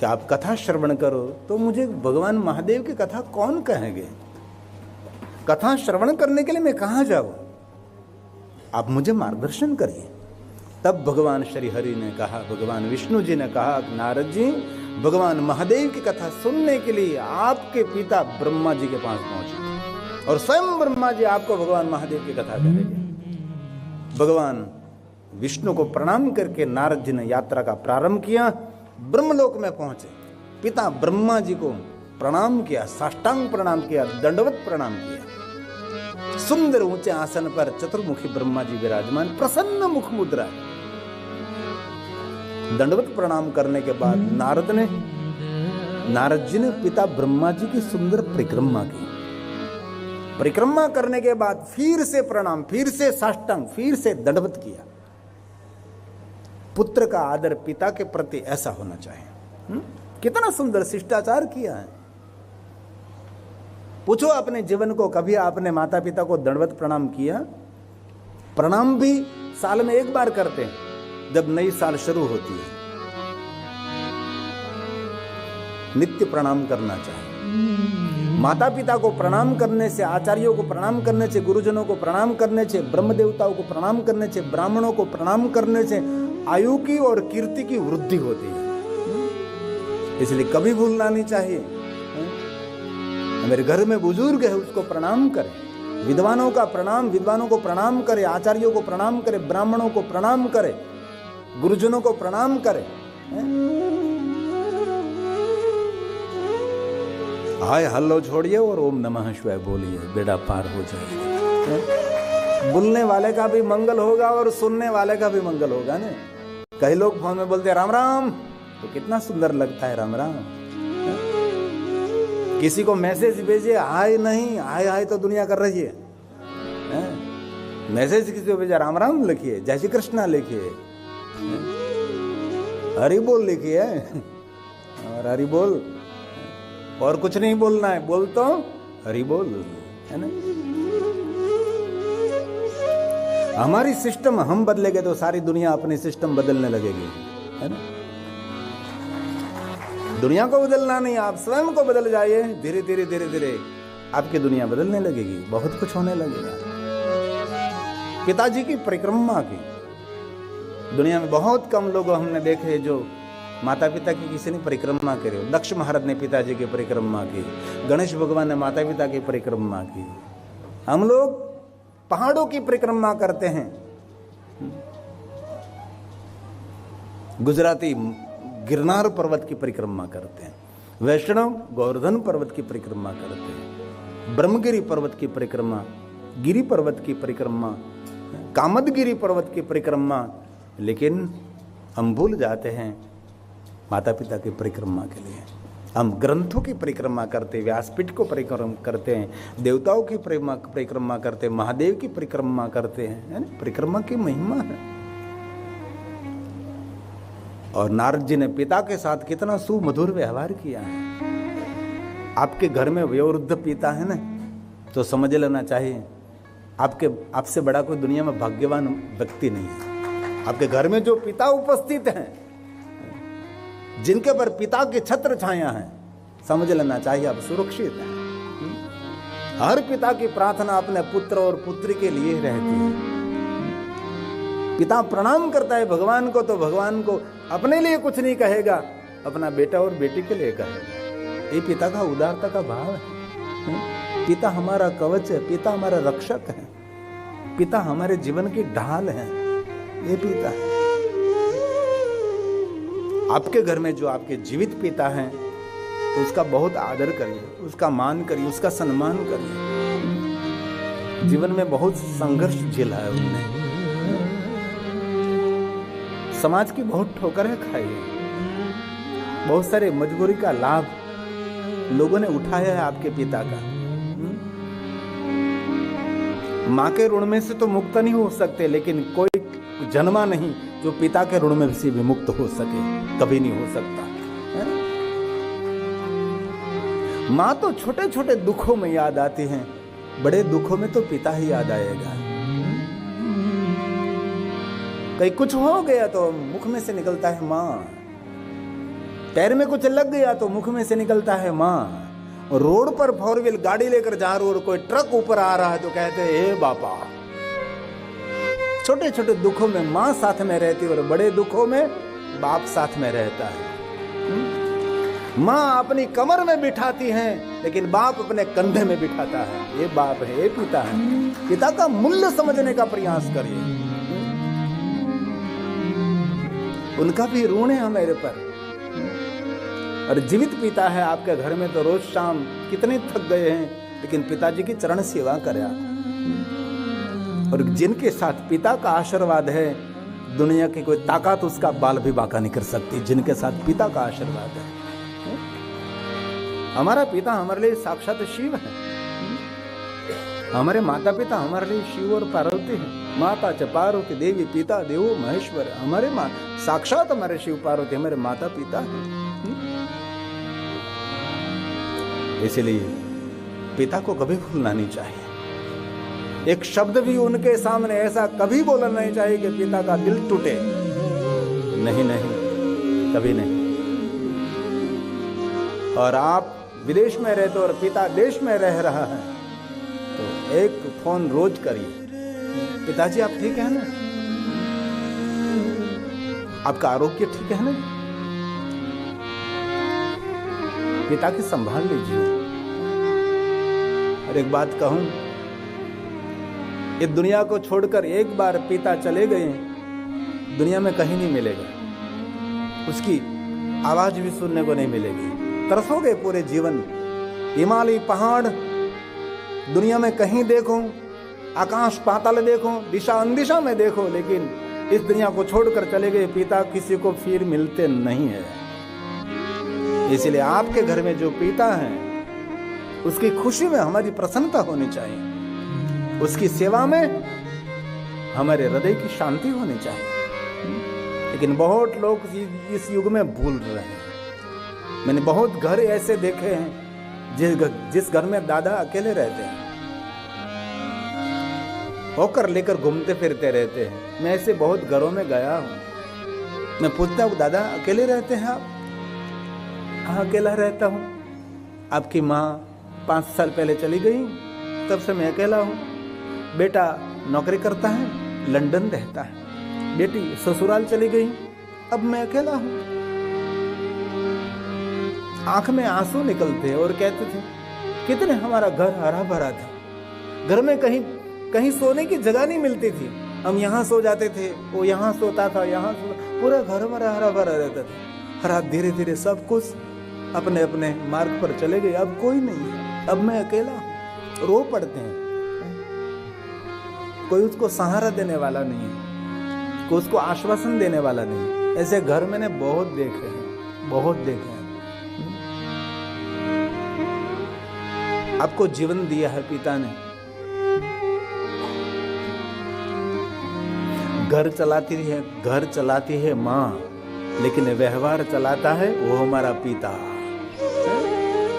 कि आप कथा श्रवण करो, तो मुझे भगवान महादेव की कथा कौन कहेंगे? कथा श्रवण करने के लिए मैं कहाँ जाऊँ? आप मुझे मार्गदर्शन करिए। तब भगवान श्री हरि ने कहा, भगवान विष्णु जी ने कहा, नारद जी, भगवान महादेव की कथा सुनने के लिए आपके पिता ब्रह्मा जी के पास पहुंचे और स्वयं ब्रह्मा जी आपको भगवान महादेव की कथा कहेंगे। भगवान विष्णु को प्रणाम करके नारद जी ने यात्रा का प्रारंभ किया, ब्रह्मलोक में पहुंचे। पिता ब्रह्मा जी को प्रणाम किया, साष्टांग प्रणाम किया, दंडवत प्रणाम किया। सुंदर ऊंचे आसन पर चतुर्मुखी ब्रह्मा जी विराजमान, प्रसन्न मुख मुद्रा। दंडवत प्रणाम करने के बाद नारद जी ने पिता ब्रह्मा जी की सुंदर परिक्रमा की। परिक्रमा करने के बाद फिर से प्रणाम, फिर से साष्टांग, फिर से दंडवत किया। पुत्र का आदर पिता के प्रति ऐसा होना चाहिए। कितना सुंदर शिष्टाचार किया है। पूछो अपने जीवन को, कभी आपने माता पिता को दंडवत प्रणाम किया? प्रणाम भी साल में एक बार करते हैं, जब नई साल शुरू होती है। नित्य प्रणाम करना चाहिए। माता पिता को प्रणाम करने से, आचार्यों को प्रणाम करने से, गुरुजनों को प्रणाम करने से, ब्रह्म देवताओं को प्रणाम करने से, ब्राह्मणों को प्रणाम करने से आयु की और कीर्ति की वृद्धि होती है। इसलिए कभी भूलना नहीं चाहिए। मेरे घर में बुजुर्ग है, उसको प्रणाम करें। विद्वानों का प्रणाम, विद्वानों को प्रणाम करें, आचार्यों को प्रणाम करें, ब्राह्मणों को प्रणाम करें, गुरुजनों को प्रणाम करें। हाय हल्लो छोड़िए और ओम नमः शिवाय बोलिए, बेड़ा पार हो जाएगा। बोलने वाले का भी मंगल होगा और सुनने वाले का भी मंगल होगा ना। कई लोग फोन में बोलते हैं राम राम, तो कितना सुंदर लगता है राम राम। किसी को मैसेज भेजिए, हाय नहीं, हाय हाय तो दुनिया कर रही है। मैसेज किसी को भेजा, राम राम लिखिए, जय श्री कृष्णा लिखिए, हरि बोल लिखिए, और हरि बोल, और कुछ नहीं बोलना है, बोल तो हरि बोल, है ना। हमारी सिस्टम हम बदलेंगे तो सारी दुनिया अपनी सिस्टम बदलने लगेगी, है ना। दुनिया को बदलना नहीं, आप स्वयं को बदल जाइए। धीरे धीरे धीरे धीरे आपकी दुनिया बदलने लगेगी, बहुत कुछ होने लगेगा। पिताजी की परिक्रमा की दुनिया में बहुत कम लोग हमने देखे जो माता पिता की किसी ने परिक्रमा करी। दक्ष महाराज ने पिताजी की परिक्रमा की, गणेश भगवान ने माता पिता की परिक्रमा की। हम लोग पहाड़ों की परिक्रमा करते हैं, गुजराती गिरनार पर्वत की परिक्रमा करते हैं, वैष्णव गोवर्धन पर्वत की परिक्रमा करते हैं, ब्रह्मगिरी पर्वत की परिक्रमा, गिरी पर्वत की परिक्रमा, कामदगिरी पर्वत की परिक्रमा। लेकिन हम भूल जाते हैं माता पिता की परिक्रमा के लिए। हम ग्रंथों की परिक्रमा करते हैं, व्यासपीठ को परिक्रमा करते हैं, देवताओं की परिक्रमा करते हैं, महादेव की परिक्रमा करते हैं, है ना। परिक्रमा की महिमा है। और नारद जी ने पिता के साथ कितना सुमधुर व्यवहार किया है। आपके घर में वयोवृद्ध पिता है ना, तो समझ लेना चाहिए आपसे बड़ा कोई दुनिया में भाग्यवान व्यक्ति नहीं है। आपके घर में जो पिता उपस्थित हैं, जिनके पर पिता की छत्र छाया है, समझ लेना चाहिए आप सुरक्षित हैं। हर पिता की प्रार्थना अपने पुत्र और पुत्री के लिए रहती है। पिता प्रणाम करता है भगवान को, तो भगवान को अपने लिए कुछ नहीं कहेगा, अपना बेटा और बेटी के लिए कहेगा। ये पिता का उदारता का भाव है। पिता हमारा कवच है, पिता हमारा रक्षक है, पिता हमारे जीवन की ढाल है। ये पिता है। आपके घर में जो आपके जीवित पिता हैं, तो उसका बहुत आदर करिए, उसका मान करिए, उसका सम्मान करिए। जीवन में बहुत संघर्ष झेला है उन्होंने, समाज की बहुत ठोकरें खाई है, बहुत सारे मजबूरी का लाभ लोगों ने उठाया है आपके पिता का। माँ के ऋण में से तो मुक्त नहीं हो सकते, लेकिन कोई जन्मा नहीं जो पिता के ऋण में से भी मुक्त हो सके, कभी नहीं हो सकता। माँ तो छोटे छोटे दुखों में याद आती हैं, बड़े दुखों में तो पिता ही याद आएगा। कहीं कुछ हो गया तो मुख में से निकलता है माँ, पैर में कुछ लग गया तो मुख में से निकलता है माँ। रोड पर 4 व्हील गाड़ी लेकर जा रहे और कोई ट्रक ऊपर आ रहा है तो कहते हैं हे बापा। छोटे छोटे दुखों में माँ साथ में रहती है और बड़े दुखों में बाप साथ में रहता है। माँ अपनी कमर में बिठाती है लेकिन बाप अपने कंधे में बिठाता है। ये बाप है, ये पिता है। पिता का मूल्य समझने का प्रयास करिए। उनका भी ऋण है हमारे पर। और जीवित पिता है आपके घर में तो रोज शाम कितने थक गए हैं लेकिन पिताजी की चरण सेवा करें आप। और जिनके साथ पिता का आशीर्वाद है दुनिया की कोई ताकत उसका बाल भी बांका नहीं कर सकती। जिनके साथ पिता का आशीर्वाद है। हमारा पिता हमारे लिए साक्षात शिव है। हमारे माता पिता हमारे लिए शिव और पार्वती है। माता च पार्वती देवी पिता देवो महेश्वर। हमारे साक्षात हमारे शिव पार्वती हमारे माता पिता है। इसलिए पिता को कभी भूलना नहीं चाहिए। एक शब्द भी उनके सामने ऐसा कभी बोलना नहीं चाहिए कि पिता का दिल टूटे। नहीं नहीं, कभी नहीं। और आप विदेश में रहते हो और पिता देश में रह रहा है तो एक फोन रोज करिए। पिताजी आप ठीक है ना? आपका आरोग्य ठीक है ना? पिता की संभाल लीजिए। और एक बात कहूं, इस दुनिया को छोड़कर एक बार पिता चले गए दुनिया में कहीं नहीं मिलेगा। उसकी आवाज भी सुनने को नहीं मिलेगी। तरसोगे पूरे जीवन। हिमालय पहाड़ दुनिया में कहीं देखो, आकाश पाताल देखो, दिशा अंदिशा में देखो, लेकिन इस दुनिया को छोड़कर चले गए पिता किसी को फिर मिलते नहीं है। इसलिए आपके घर में जो पिता है उसकी खुशी में हमारी प्रसन्नता होनी चाहिए। उसकी सेवा में हमारे हृदय की शांति होनी चाहिए। लेकिन बहुत लोग इस युग में भूल रहे हैं। मैंने बहुत घर ऐसे देखे हैं जिस घर में दादा अकेले रहते हैं, होकर लेकर घूमते फिरते रहते हैं। मैं ऐसे बहुत घरों में गया हूं। मैं पूछता हूं दादा अकेले रहते हैं आप? हाँ अकेला रहता हूं। आपकी माँ 5 साल पहले चली गई, तब से मैं अकेला हूं। बेटा नौकरी करता है, लंदन रहता है। बेटी ससुराल चली गई, अब मैं अकेला हूं। आंख में आंसू निकलते और कहते थे कितने हमारा घर हरा भरा था। घर में कहीं सोने की जगह नहीं मिलती थी। हम यहाँ सो जाते थे, वो यहाँ सोता था, यहाँ पूरा घर हमारा हरा भरा रहता था। हरा धीरे धीरे सब कुछ अपने अपने मार्ग पर चले गए। अब कोई नहीं है, अब मैं अकेला हूं। रो पड़ते हैं। कोई उसको सहारा देने वाला नहीं है, कोई उसको आश्वासन देने वाला नहीं। ऐसे घर मैंने बहुत देखे हैं, बहुत देखे हैं। आपको जीवन दिया है पिता ने। घर चलाती है माँ, लेकिन व्यवहार चलाता है वो हमारा पिता।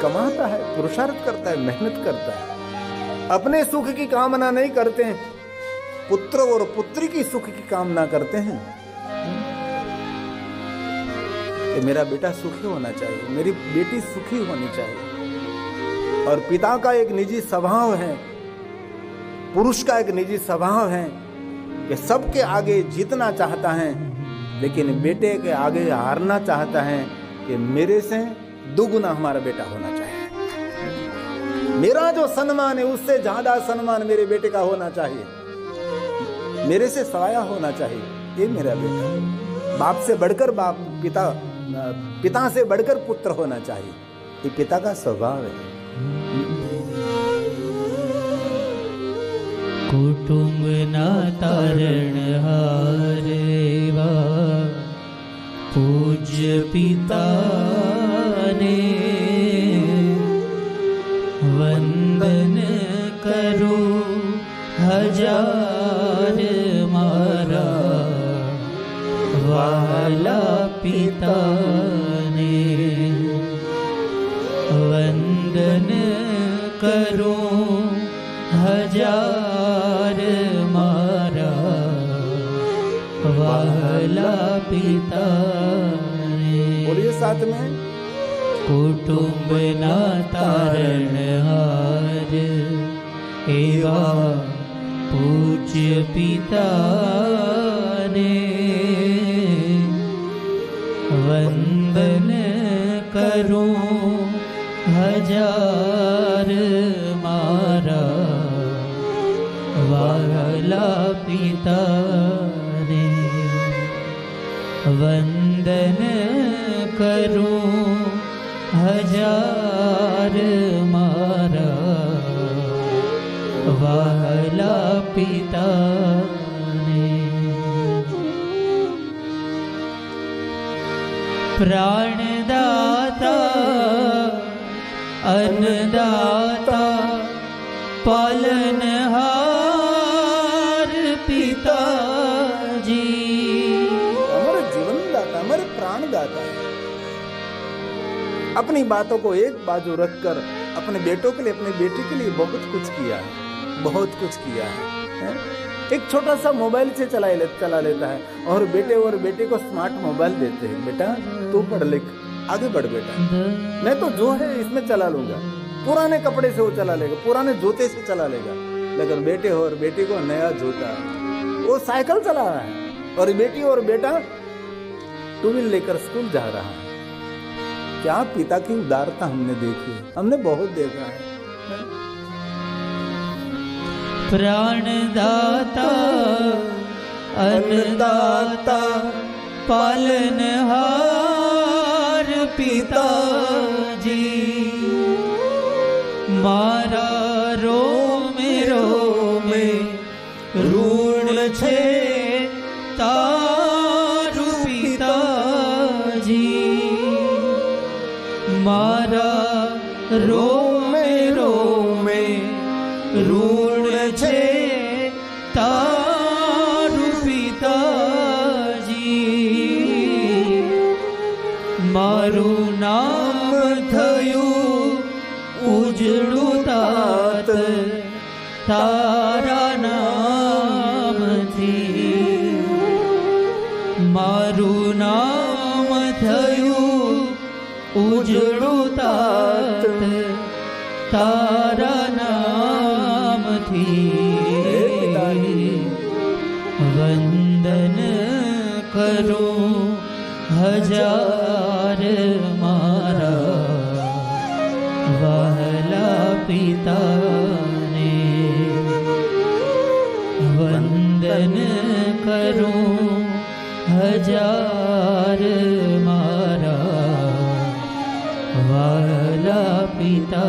कमाता है, पुरुषार्थ करता है, मेहनत करता है। अपने सुख की कामना नहीं करते हैं, पुत्र और पुत्री की सुख की कामना करते हैं। कि मेरा बेटा सुखी होना चाहिए, मेरी बेटी सुखी होनी चाहिए। और पिता का एक निजी स्वभाव है, पुरुष का एक निजी स्वभाव है कि सबके आगे जीतना चाहता है, लेकिन बेटे के आगे हारना चाहता है कि मेरे से दुगुना हमारा बेटा होना चाहिए। मेरा जो सम्मान है उससे ज्यादा सम्मान मेरे बेटे का होना चाहिए। मेरे से सवाया होना चाहिए। ये मेरा बेटा। बाप से बढ़कर बाप, पिता से बढ़कर पुत्र होना चाहिए। ये पिता का स्वभाव है। कुटुंब ना तारण हारेवा, पूज्य पिता ने वंदन करो हजार मारा, वाला पिता ने वंदन करो हजार मारा, वाला पिता ने। बोलिए साथ में कुटुंब ना तारणहार एवा पूज्य पिता ने वंदन करूं हजार मारा वाला पिता ने वंदन करूं हजार मारा वाला पिता ने प्राणदाता अन्नदाता पालनहार पिताजी हमारे जीवन दाता, हमारे प्राण दाता है। अपनी बातों को एक बाजू रखकर अपने बेटों के लिए, अपनी बेटी के लिए बहुत कुछ किया है, बहुत कुछ किया है। एक छोटा सा मोबाइल से चला लेता है और बेटे और बेटी को स्मार्ट मोबाइल देते हैं। बेटा तू पढ़ लिख, आगे बढ़ बेटा, मैं तो जो है इसमें चला लूंगा। पुराने कपड़े से वो चला लेगा, पुराने जूते से चला लेगा, लेकिन बेटे और बेटी को नया जूता, वो साइकिल चला रहा है और बेटी और बेटा टू व्हीलर लेकर स्कूल जा रहा है। क्या पिता की उदारता हमने देखी, हमने बहुत देखा है। प्राणदाता अन्नदाता पालनहार पिताजी मारा रोमे रोमे ऋण छे तारु पिताजी मारा रोमे रोमे ऋण छे तारु पिताजी मारू नाम थયું उजळું तात तारा नामथी मारू नाम थયું उजळું तात तारा नामथी वंदन करूं हजार मारा वाला पिता ने वंदन करूं हजार मारा वाला पिता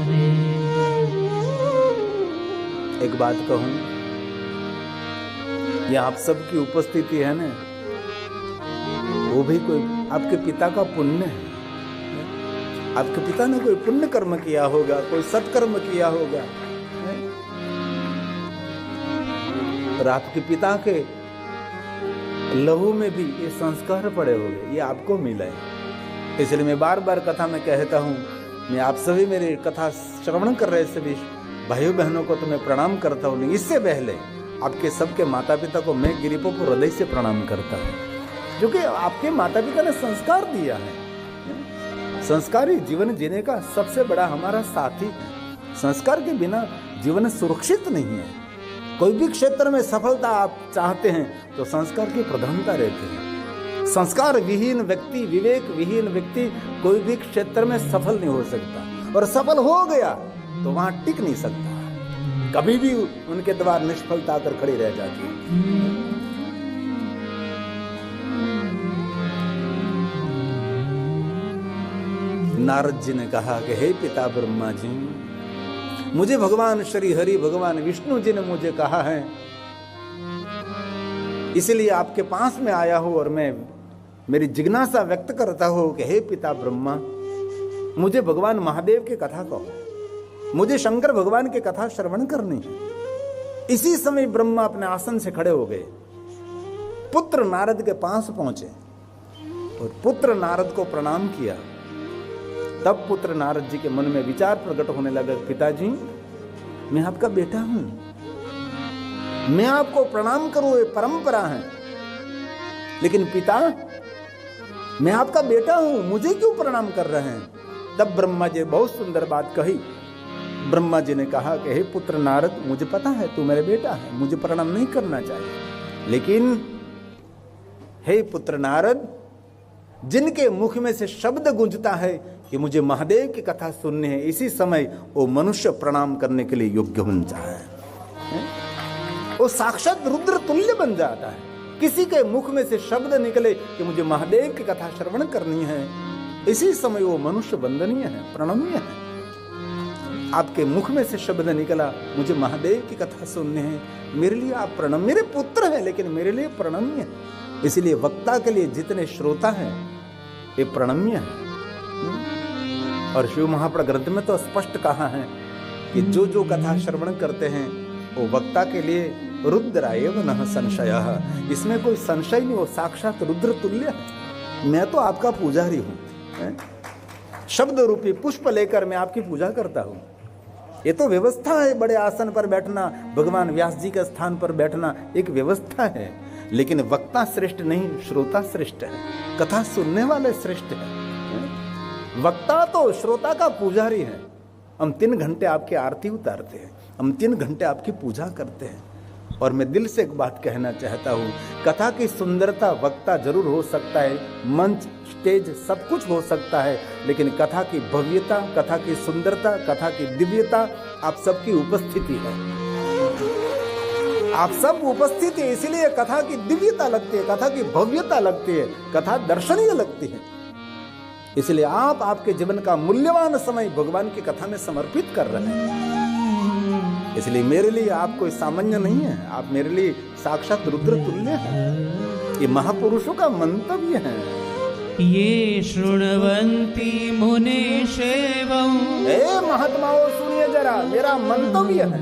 ने। एक बात कहूं, ये आप सबकी उपस्थिति है ना, वो भी कोई आपके पिता का पुण्य है। आपके पिता ने कोई पुण्य कर्म किया होगा, कोई सत्कर्म किया होगा, और आपके पिता के लहू में भी ये संस्कार पड़े होंगे, ये आपको मिला है। इसलिए मैं बार बार कथा में कहता हूँ, मैं आप सभी मेरी कथा श्रवण कर रहे सभी भाइयों बहनों को तो मैं प्रणाम करता हूँ। इससे पहले आपके सबके माता पिता को मैं गिरिपो को हृदय से प्रणाम करता हूँ, जो कि आपके माता पिता ने संस्कार दिया है। संस्कारी जीवन जीने का सबसे बड़ा हमारा साथी है। संस्कार के बिना जीवन सुरक्षित नहीं है। कोई भी क्षेत्र में सफलता आप चाहते हैं तो संस्कार की प्रधानता रहती है। संस्कार विहीन व्यक्ति, विवेक विहीन व्यक्ति कोई भी क्षेत्र में सफल नहीं हो सकता, और सफल हो गया तो वहां टिक नहीं सकता, कभी भी उनके द्वार निष्फलता आकर खड़ी रह जाती है। नारद जी ने कहा कि हे पिता ब्रह्मा जी, मुझे भगवान श्री हरि भगवान विष्णु जी ने मुझे कहा है, इसलिए आपके पास में आया हूं और मैं मेरी जिज्ञासा व्यक्त करता हूं कि हे पिता ब्रह्मा, मुझे भगवान महादेव की कथा कहो, मुझे शंकर भगवान की कथा श्रवण करनी है। इसी समय ब्रह्मा अपने आसन से खड़े हो गए, पुत्र नारद के पास पहुंचे और पुत्र नारद को प्रणाम किया। तब पुत्र नारद जी के मन में विचार प्रकट होने लगा, पिताजी मैं आपका बेटा हूं, मैं आपको प्रणाम करूं, ये परंपरा है, लेकिन पिता मैं आपका बेटा हूं, मुझे क्यों प्रणाम कर रहे हैं? तब ब्रह्मा जी बहुत सुंदर बात कही। ब्रह्मा जी ने कहा कि हे पुत्र नारद, मुझे पता है तू मेरे बेटा है, मुझे प्रणाम नहीं करना चाहिए, लेकिन हे पुत्र नारद, जिनके मुख में से शब्द गूंजता है कि मुझे महादेव की कथा सुननी है, इसी समय वो मनुष्य प्रणाम करने के लिए योग्य बन जाता है। वो साक्षात रुद्र तुल्य बन जाता है। किसी के मुख में से शब्द निकले कि मुझे महादेव की कथा श्रवण करनी है, इसी समय वो मनुष्य वंदनीय है, प्रणम्य है। आपके मुख में से शब्द निकला, मुझे महादेव की कथा सुननी है, मेरे लिए आप प्रणम्य, मेरे पुत्र हैं लेकिन मेरे लिए प्रणम्य है। इसलिए वक्ता के लिए जितने श्रोता हैं ये प्रणम्य है। और शिव महापुराण ग्रंथ में तो स्पष्ट कहा है कि जो जो कथा श्रवण करते हैं वो वक्ता के लिए रुद्राएव नः संशयः, इसमें कोई संशय नहीं, वो साक्षात रुद्र तुल्य है। मैं तो आपका पुजारी हूं, शब्द रूपी पुष्प लेकर मैं आपकी पूजा करता हूं। ये तो व्यवस्था है, बड़े आसन पर बैठना, भगवान व्यास जी के स्थान पर बैठना एक व्यवस्था है, लेकिन वक्ता श्रेष्ठ नहीं, श्रोता श्रेष्ठ है, कथा सुनने वाले श्रेष्ठ है। वक्ता तो श्रोता का पुजारी है। हम 3 घंटे आपकी आरती उतारते हैं, हम 3 घंटे आपकी पूजा करते हैं। और मैं दिल से एक बात कहना चाहता हूँ, कथा की सुंदरता वक्ता जरूर हो सकता है, मंच स्टेज सब कुछ हो सकता है, लेकिन कथा की भव्यता, कथा की सुंदरता, कथा की दिव्यता आप सबकी उपस्थिति है। आप सब उपस्थित है, इसलिए कथा की दिव्यता लगती है, कथा की भव्यता लगती है, कथा दर्शनीय लगती है। इसलिए आप आपके जीवन का मूल्यवान समय भगवान की कथा में समर्पित कर रहे हैं। इसलिए मेरे लिए आप कोई सामान्य नहीं है, आप मेरे लिए साक्षात रुद्र तुल्य हैं। ये महापुरुषों का मंतव्य है। ये शृण्वन्ति मुनिषेवम्, हे महात्माओं सुनिए जरा, मेरा मंतव्य है।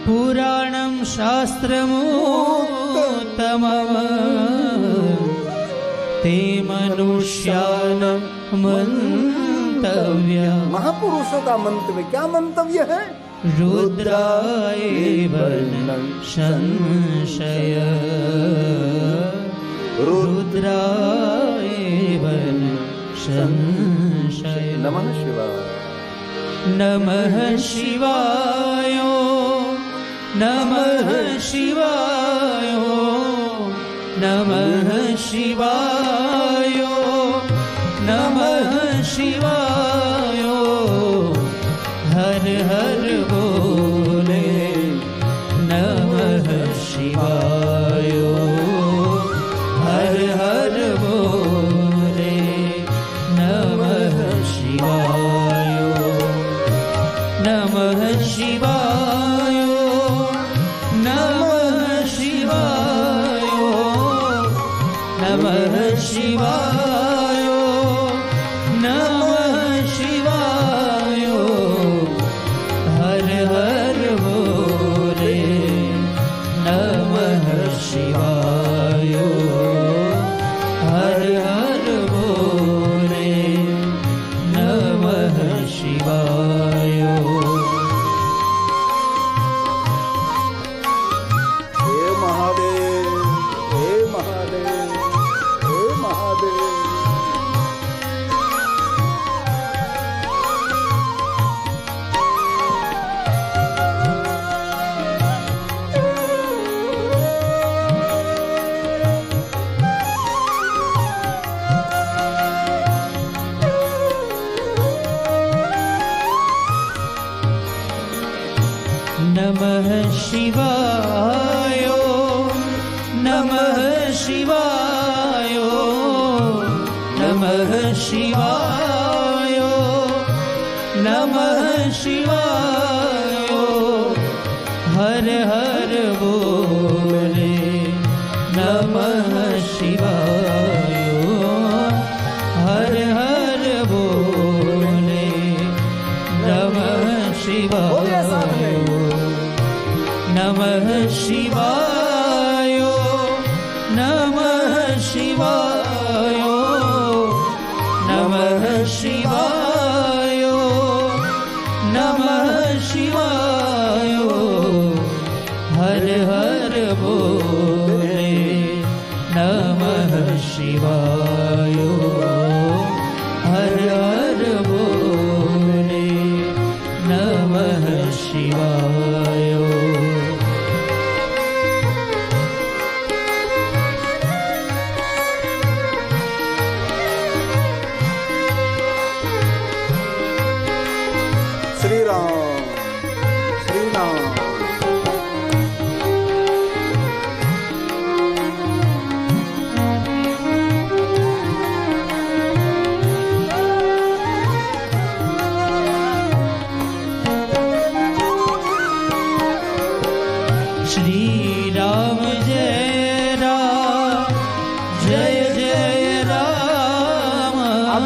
पुराणं शास्त्रमुत्तमम् ते मनुष्याणां मंतव्यम्। महापुरुषों का मंतव्य क्या मंतव्य है? रुद्राय संशय, रुद्राय संशय। नमः शिवाय, नमः शिवाय, नमः शिवाय, नमः शिवाय, नमः शिवाय। हर हर बोले नमः शिवाय, हर हर बोले नमः शिवाय, नमः शिवाय, नमः शिवाय, नमः शिवाय, नमः शिवाय। हर हर बोले नमः शिवाय, हर हर बोले नमः शिवाय। हे महादेव, हे महादेव, हे महादेव। नमः शिवाय, नमः शिवाय, नमः शिवाय, नमः शिवाय। हर हर बोले नमः शिवाय, हर हर बोले नमः बोलिए साथ शिवाय, में। नमः शिवाय, नमः शिवाय, नमः शिवाय, नमः शिवाय। हर हर बोले नमः शिवाय,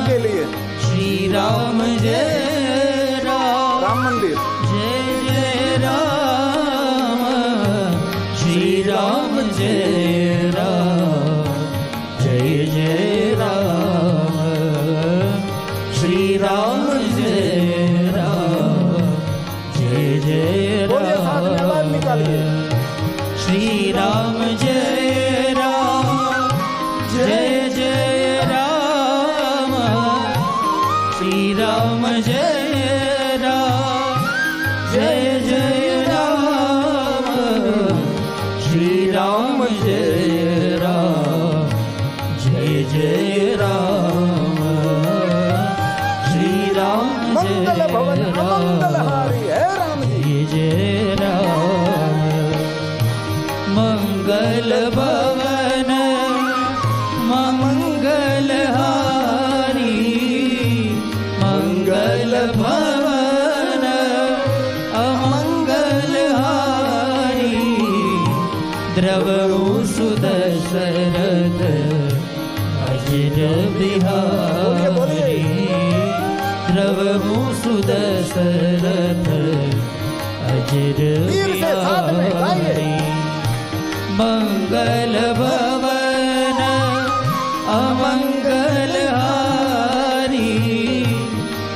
के लिए श्री राम जय राम, राम मंदिर जय जय राम, श्री राम जय राम, जय जय राम, श्री राम जय राम, जय जय बोलिए साथ में आवाज निकालिए। श्री राम जय राम, जय जय राम, श्री राम जय राम, जय जय राम, श्री राम जय राम, जय जय राम, श्री राम मंगल जय भवन राम, अमंगलहारी है राम जी। जय जय राम, मंगल भवन मंगलहारी, मंगल भवन अमंगलहारी, द्रवहु सुदशरथ अजर बिहारी, द्रवहु सुदशरथ अजर तीर से साथ में गाइए। बिहारी, मंगल भवन अमंगलहारी,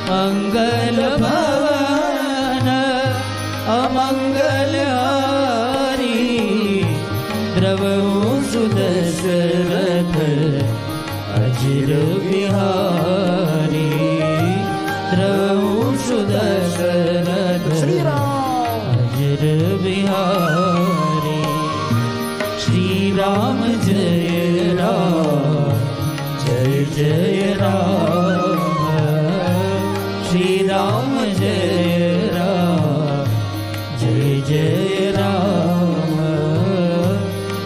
मंगल भवन अमंगलहारी, द्रवहु सुदशरथ अजर बिहारी, द्रवहु सुदशरथ श्री राम अजर बिहारी, श्री राम जय राम, जय जय राम, श्री राम जय राम, जय जय राम,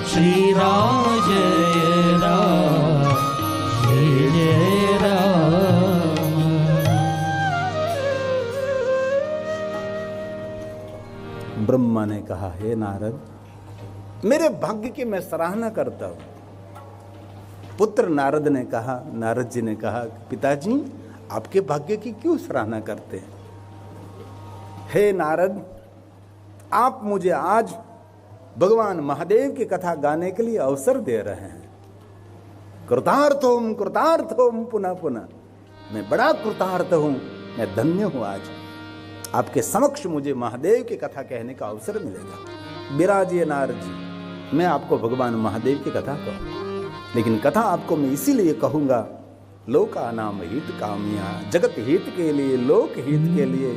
श्री राम जय राम, जय जय राम। ब्रह्मा ने कहा, हे नारद, मेरे भाग्य की मैं सराहना करता हूं। पुत्र नारद ने कहा, नारद जी ने कहा, पिताजी आपके भाग्य की क्यों सराहना करते हैं? हे नारद, आप मुझे आज भगवान महादेव की कथा गाने के लिए अवसर दे रहे हैं। कृतार्थ होम पुनः पुनः, मैं बड़ा कृतार्थ हूं, मैं धन्य हूं। आज आपके समक्ष मुझे महादेव की कथा कहने का अवसर मिलेगा। विराजिए नारद जी, मैं आपको भगवान महादेव की कथा कहूँगा, लेकिन कथा आपको मैं इसीलिए कहूँगा, लोका नाम हित कामिया, जगत हित के लिए, लोक हित के लिए,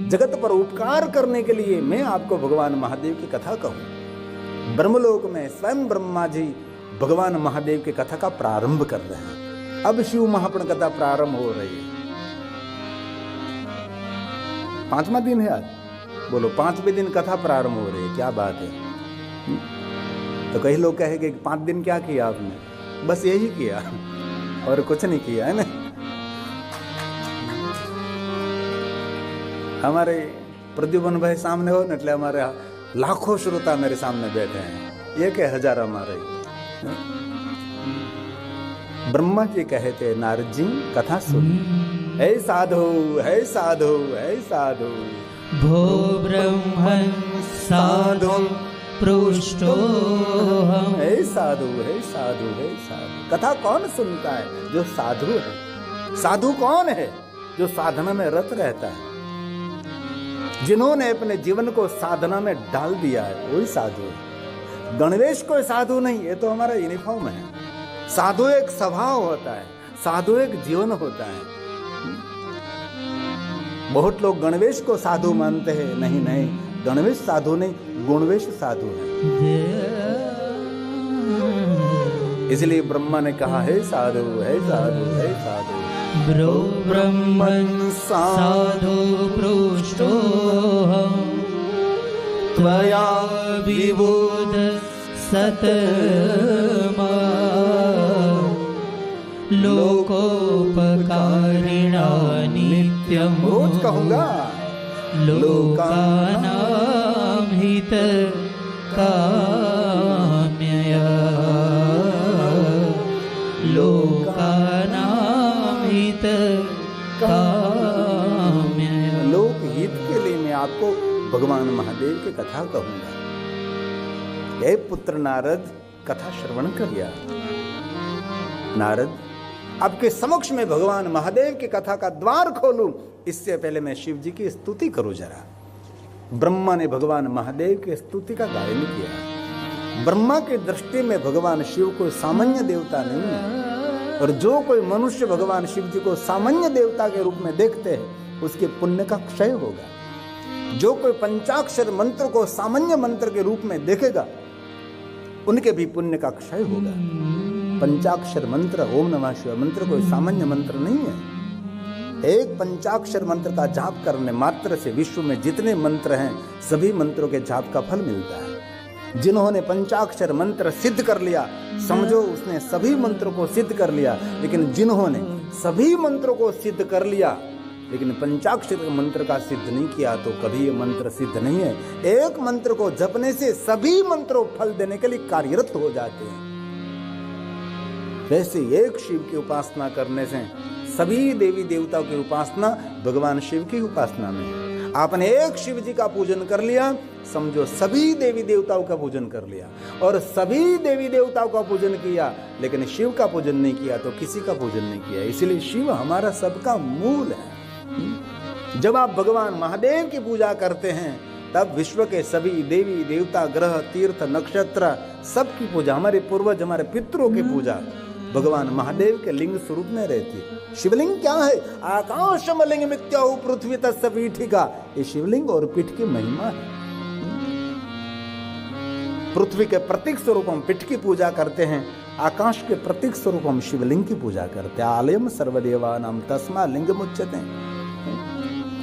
जगत पर उपकार करने के लिए मैं आपको भगवान महादेव की कथा कहूँ। ब्रह्मलोक में स्वयं ब्रह्मा जी भगवान महादेव की कथा का प्रारंभ कर रहे हैं। अब शिव महापुराण कथा प्रारंभ हो रही है। 5वां दिन है आज, बोलो 5वें दिन कथा प्रारंभ हो रही है, क्या बात है। तो कई लोग कहेंगे कि 5 दिन क्या किया आपने? बस यही किया और कुछ नहीं किया, है ना। हमारे प्रद्युमन भाई सामने हो न, એટલે हमारे लाखों श्रोता मेरे सामने बैठे हैं, 1000 हमारे। ब्रह्मा जी कहते, नारद जी कथा सुन। हे साधु, हे साधु, हे साधु, भो ब्रह्मन् साधु पृष्ठोऽहम्। हे साधु, हे साधु, हे साधु। कथा कौन सुनता है? जो साधु है। साधु कौन है? जो साधना में रत रहता है, जिन्होंने अपने जीवन को साधना में डाल दिया है, वही साधु है। गणवेश कोई साधु नहीं, ये तो हमारा यूनिफॉर्म है। साधु एक स्वभाव होता है, साधु एक जीवन होता है। बहुत लोग गणवेश को साधु मानते हैं, नहीं नहीं, गणवेश साधु नहीं, गुणवेश साधु है। इसलिए ब्रह्मा ने कहा, हे साधु, हे साधु, हे साधु। ब्रो ब्रह्मन् साधु पृष्ठोऽहम्, त्वया विबुध सतमा, लोकोपकारिणा नित्यं। रोज कहूंगा, लोकानां हितकाम्यया, लोकानां हितकाम्यया, काम्य। लोक हित के लिए मैं आपको भगवान महादेव की कथा कहूंगा। हे पुत्र नारद, कथा श्रवण करिया। नारद, आपके समक्ष में भगवान महादेव की कथा का द्वार खोलूं, इससे पहले मैं शिव जी की स्तुति करूं जरा। ब्रह्मा ने भगवान महादेव की स्तुति का गायन किया। ब्रह्मा की दृष्टि में भगवान शिव कोई सामान्य देवता नहीं है, और जो कोई मनुष्य भगवान शिव जी को सामान्य देवता के रूप में देखते हैं, उसके पुण्य का क्षय होगा। जो कोई पंचाक्षर मंत्र को सामान्य मंत्र के रूप में देखेगा, उनके भी पुण्य का क्षय होगा। पंचाक्षर मंत्र, ओम नमः शिवाय मंत्र कोई सामान्य मंत्र नहीं है। एक पंचाक्षर मंत्र का जाप करने मात्र से विश्व में जितने मंत्र हैं, सभी मंत्रों के जाप का फल मिलता है। जिन्होंने पंचाक्षर मंत्र सिद्ध कर लिया, समझो उसने सभी मंत्रों को सिद्ध कर लिया। लेकिन जिन्होंने सभी मंत्रों को सिद्ध कर लिया, लेकिन पंचाक्षर मंत्र का सिद्ध नहीं किया, तो कभी ये मंत्र सिद्ध नहीं है। एक मंत्र को जपने से सभी मंत्रों फल देने के लिए कार्यरत हो जाते हैं। वैसे एक शिव की उपासना करने से सभी देवी देवताओं की उपासना भगवान शिव की उपासना में है। आपने एक शिव जी का पूजन कर लिया, समझो सभी देवी देवताओं का पूजन कर लिया। और सभी देवी देवताओं का पूजन किया, लेकिन शिव का पूजन नहीं किया, तो किसी का पूजन नहीं किया। इसलिए शिव हमारा सबका मूल है। जब आप भगवान महादेव की पूजा करते हैं, तब विश्व के सभी देवी देवता, ग्रह, तीर्थ, नक्षत्र, सबकी पूजा, हमारे पूर्वज, हमारे पितरों की पूजा भगवान महादेव के लिंग स्वरूप में रहती है। शिवलिंग क्या है? आकाशम लिंग मित्याहु पृथ्वी तस्य पीठिका। ये शिवलिंग और पीठ की महिमा है। पृथ्वी के प्रतीक स्वरूप हम पीठ की पूजा करते हैं, आकाश के प्रतीक स्वरूप हम शिवलिंग की पूजा करते हैं। आलयम सर्वदेवानां तस्मा लिंगमुच्यते।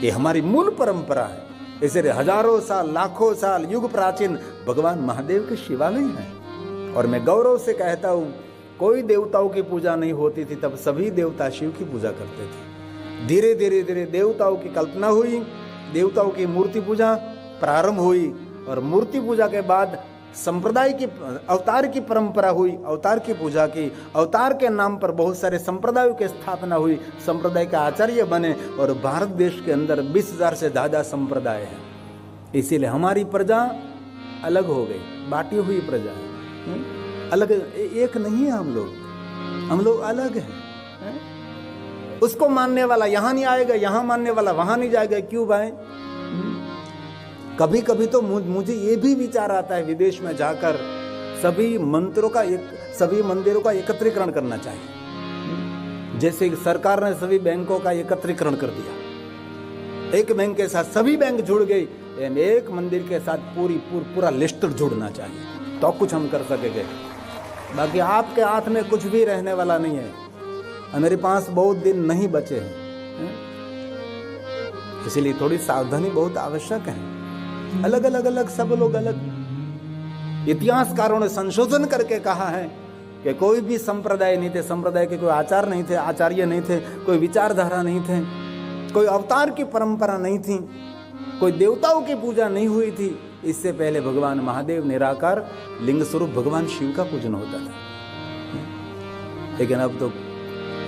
ये हमारी मूल परंपरा है। इसलिए हजारों साल, लाखों साल, युग प्राचीन भगवान महादेव के शिवालय हैं। और मैं गौरव से कहता हूं, कोई देवताओं की पूजा नहीं होती थी, तब सभी देवता शिव की पूजा करते थे। धीरे धीरे धीरे देवताओं की कल्पना हुई, देवताओं की मूर्ति पूजा प्रारंभ हुई, और मूर्ति पूजा के बाद संप्रदाय की, अवतार की परंपरा हुई, अवतार की पूजा की। अवतार के नाम पर बहुत सारे संप्रदायों की स्थापना हुई, संप्रदाय के आचार्य बने, और भारत देश के अंदर 20,000 से ज्यादा संप्रदाय है। इसीलिए हमारी प्रजा अलग हो गई, बांटी हुई प्रजा है। अलग एक नहीं है, हम लोग अलग हैं। उसको मानने वाला यहाँ नहीं आएगा, यहाँ मानने वाला वहां नहीं जाएगा। क्यों भाई? कभी कभी तो मुझे ये भी विचार आता है, विदेश में जाकर सभी मंदिरों का एकत्रीकरण करना चाहिए। जैसे सरकार ने सभी बैंकों का एकत्रीकरण कर दिया, एक बैंक के साथ सभी बैंक जुड़ गई, एक मंदिर के साथ पूरा लिस्ट जुड़ना चाहिए, तो कुछ हम कर सकेंगे। बाकी आपके हाथ में कुछ भी रहने वाला नहीं है। मेरे पास बहुत दिन नहीं बचे हैं, इसलिए थोड़ी सावधानी बहुत आवश्यक है। अलग सब लोग अलग। इतिहासकारों ने संशोधन करके कहा है कि कोई भी संप्रदाय नहीं थे, संप्रदाय के कोई आचार नहीं थे, आचार्य नहीं थे, कोई विचारधारा नहीं थे, कोई अवतार की परंपरा नहीं थी, कोई देवताओं की पूजा नहीं हुई थी। इससे पहले भगवान महादेव निराकार लिंग स्वरूप भगवान शिव का पूजन होता था। लेकिन अब तो,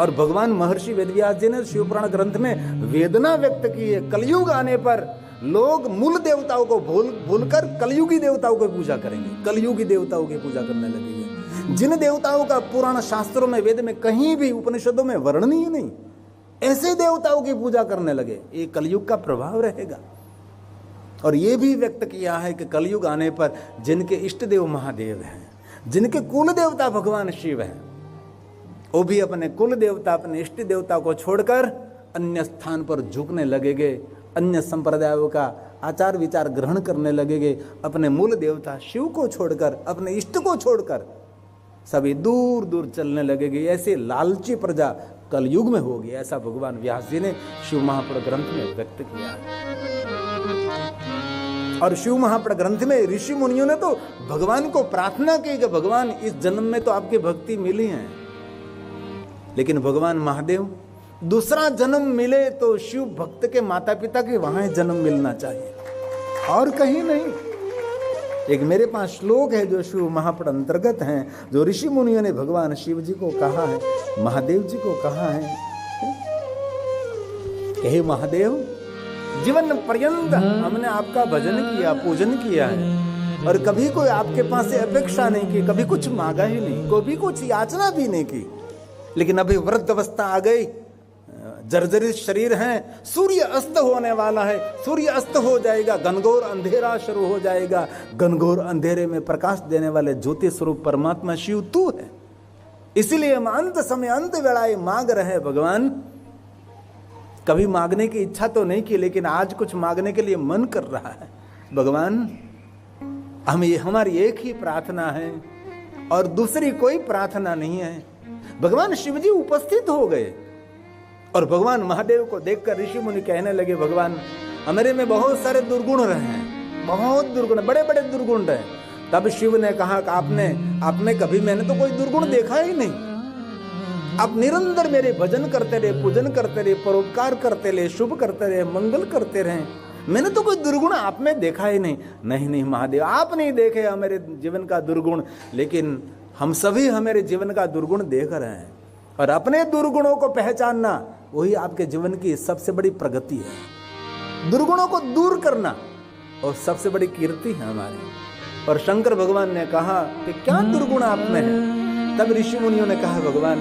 और भगवान महर्षि वेदव्यास जी ने शिवपुराण ग्रंथ में वेदना व्यक्त की है, कलयुग आने पर लोग मूल देवताओं को भूलकर कलयुगी देवताओं की पूजा करेंगे, कलयुगी देवताओं की पूजा करने लगेंगे। जिन देवताओं का पुराण शास्त्रों में, वेद में, कहीं भी उपनिषदों में वर्णन ही नहीं, ऐसे देवताओं की पूजा करने लगे। ये कलयुग का प्रभाव रहेगा। और ये भी व्यक्त किया है कि कलयुग आने पर जिनके इष्ट देव महादेव हैं, जिनके कुल देवता भगवान शिव हैं, वो भी अपने कुल देवता, अपने इष्ट देवता को छोड़कर अन्य स्थान पर झुकने लगेंगे, अन्य संप्रदायों का आचार विचार ग्रहण करने लगेंगे। अपने मूल देवता शिव को छोड़कर, अपने इष्ट को छोड़कर सभी दूर दूर चलने लगेंगे। ऐसे लालची प्रजा कलयुग में होगी, ऐसा भगवान व्यास जी ने शिव महापुराण ग्रंथ में व्यक्त किया है। और शिव महापुराण ग्रंथ में ऋषि मुनियों ने तो भगवान को प्रार्थना की कि भगवान इस जन्म में तो आपकी भक्ति मिली है, लेकिन भगवान महादेव दूसरा जन्म मिले तो शिव भक्त के माता पिता के वहां जन्म मिलना चाहिए, और कहीं नहीं। एक मेरे पास श्लोक है जो शिव महापुराण अंतर्गत हैं, जो ऋषि मुनियों ने भगवान शिव जी को कहा है, महादेव जी को कहा है। कि हे महादेव, जीवन पर्यंत हमने आपका भजन किया, पूजन किया है और कभी कोई आपके पास से अपेक्षा नहीं की, कभी कुछ मांगा ही नहीं, कभी कुछ याचना भी नहीं की। लेकिन अभी वृद्ध अवस्था आ गई, जर्जरित शरीर है, सूर्य अस्त होने वाला है, सूर्य अस्त हो जाएगा, घनघोर अंधेरा शुरू हो जाएगा। घनघोर अंधेरे में प्रकाश देने वाले ज्योति स्वरूप परमात्मा शिव तू है। इसीलिए हम अंत समय अंत वेलाएं मांग रहे हैं भगवान। कभी मांगने की इच्छा तो नहीं की, लेकिन आज कुछ मांगने के लिए मन कर रहा है। भगवान, हमारी एक ही प्रार्थना है और दूसरी कोई प्रार्थना नहीं है। भगवान शिवजी उपस्थित हो गए और भगवान महादेव को देखकर ऋषि मुनि कहने लगे, भगवान हमारे में बहुत सारे दुर्गुण रहे हैं, बहुत दुर्गुण, बड़े बड़े दुर्गुण रहे। तब शिव ने कहा कि आपने कभी, मैंने तो कोई दुर्गुण देखा ही नहीं। आप निरंतर मेरे भजन करते रहे, पूजन करते रहे, परोपकार करते रहे, शुभ करते रहे, मंगल करते रहे, मैंने तो कोई दुर्गुण आप में देखा ही नहीं। नहीं महादेव, आप नहीं देखे हमारे जीवन का दुर्गुण, लेकिन हम सभी हमारे जीवन का दुर्गुण देख रहे हैं और अपने दुर्गुणों को पहचानना वही आपके जीवन की सबसे बड़ी प्रगति है। दुर्गुणों को दूर करना और सबसे बड़ी कीर्ति है हमारी। और शंकर भगवान ने कहा कि क्या दुर्गुण आप में है? तब ऋषि मुनियों ने कहा, भगवान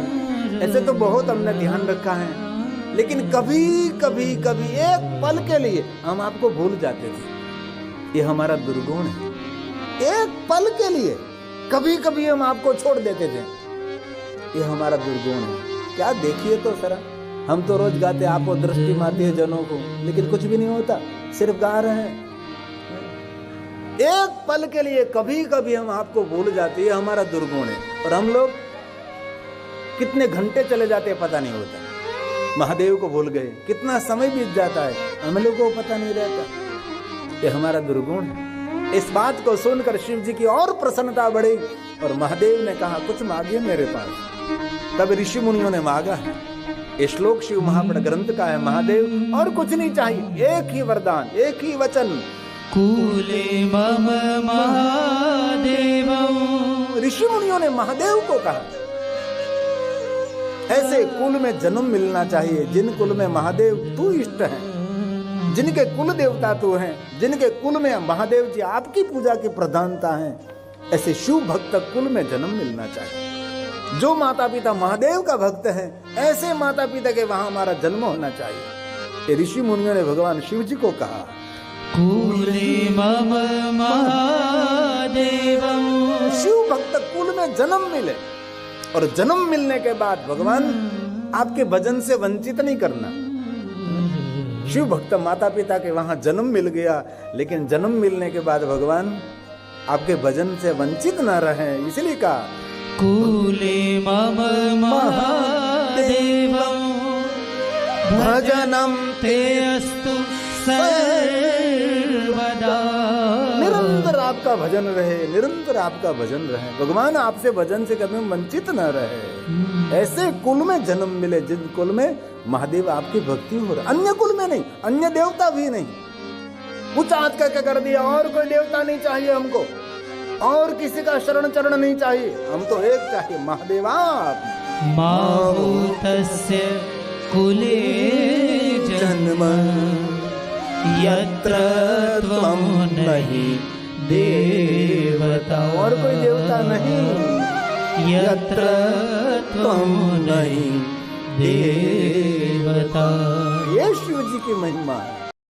ऐसे तो बहुत हमने ध्यान रखा है, लेकिन कभी कभी कभी एक पल के लिए हम आपको भूल जाते थे। ये हमारा दुर्गुण है। एक पल के लिए कभी कभी हम आपको छोड़ देते थे, ये हमारा दुर्गुण है। क्या देखिए तो सरा, हम तो रोज गाते आपको दृष्टि मारती है जनों को, लेकिन कुछ भी नहीं होता, सिर्फ गा रहे हैं। एक पल के लिए कभी कभी हम आपको भूल जाते, ये हमारा दुर्गुण है। और हम लोग कितने घंटे चले जाते हैं पता नहीं होता, महादेव को भूल गए, कितना समय बीत जाता है हम लोगों को पता नहीं रहता। ये हमारा दुर्गुण है। इस बात को सुनकर शिव जी की और प्रसन्नता बढ़ी और महादेव ने कहा, कुछ मांगिए मेरे पास। तब ऋषि मुनियों ने मांगा है। ये श्लोक शिव महापुराण ग्रंथ का है। महादेव और कुछ नहीं चाहिए, एक ही वरदान, एक ही वचन, कूले मम महादेव। ऋषि मुनियों ने महादेव को कहा। ऐसे कुल में जन्म मिलना चाहिए जिन कुल में महादेव तू इष्ट है, जिनके कुल देवता तू हैं, जिनके कुल में महादेव जी आपकी पूजा की प्रधानता है। ऐसे शिव भक्त कुल में जन्म मिलना चाहिए। जो माता पिता महादेव का भक्त है, ऐसे माता पिता के वहां हमारा जन्म होना चाहिए। ये ऋषि मुनियों ने भगवान शिव जी को कहा। कूले मम महादेव। शिव भक्त कुल में जन्म मिले और जन्म मिलने के बाद भगवान आपके भजन से वंचित नहीं करना। शिव भक्त माता पिता के वहां जन्म मिल गया, लेकिन जन्म मिलने के बाद भगवान आपके भजन से वंचित न रहे, इसलिए कहा कूले मम महादेव भजनम ते अस्तु सर्वदा। निरंतर आपका भजन रहे, निरंतर आपका भजन रहे। भगवान आपसे भजन से कभी वंचित न रहे। ऐसे कुल में जन्म मिले जिन कुल में महादेव आपकी भक्ति हो रही, अन्य कुल में नहीं, अन्य देवता भी नहीं। कुछ आज का क्या कर दिया, और कोई देवता नहीं चाहिए हमको, और किसी का शरण चरण नहीं चाहिए, हम तो एक चाहिए, महादेव आप। माभूतस्य कुले जन्म यत्र त्वं नहीं देवता। और कोई देवता नहीं, यत्र त्वं नहीं देवता। ये शिव जी की महिमा है।